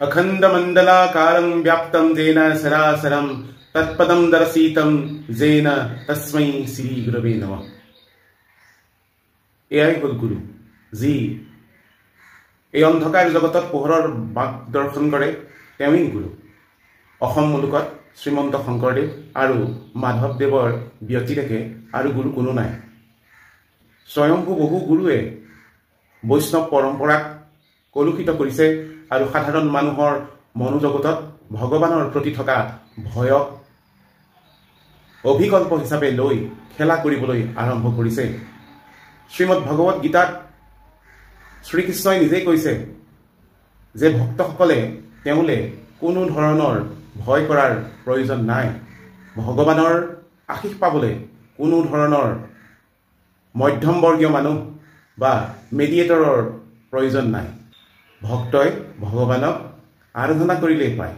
अखंडमंडलाकारं व्याप्तं जेन सरासरं तत्पदं दर्शितं जेन तस्मै श्री गुरवे नमः। एयाई हल गुरु जी এই অন্ধকাৰ জগতত পোহৰৰ বাক দৰ্শন কৰে তেওঁই গুৰু। অসম মুলুকত শ্ৰীমন্ত শংকৰদেৱ আৰু মাধৱদেৱৰ ব্যতিৰেকে আৰু গুৰু কোনো নাই। স্বয়ংভূ বহু গুৰুৱে বৈষ্ণৱ পৰম্পৰাক কলুষিত কৰিছে আৰু সাধাৰণ মানুহৰ মনোজগতত ভগৱানৰ প্ৰতি থকা ভয়ক অভিকল্প হিচাপে লৈ খেলা কৰিবলৈ আৰম্ভ কৰিছে। শ্ৰীমদ ভগৱত গীতাত শ্ৰীকৃষ্ণই নিজেই কৈছে যে ভক্তসকলে তেওঁলে কোনো ধৰণৰ ভয় কৰাৰ প্ৰয়োজন নাই। ভগৱানৰ আশীষ পাবলৈ কোনো ধৰণৰ মধ্যমবৰ্গীয় মানুহ বা মেডিয়েটৰৰ প্ৰয়োজন নাই। ভক্তই ভগৱানক আৰাধনা কৰিলেই পায়।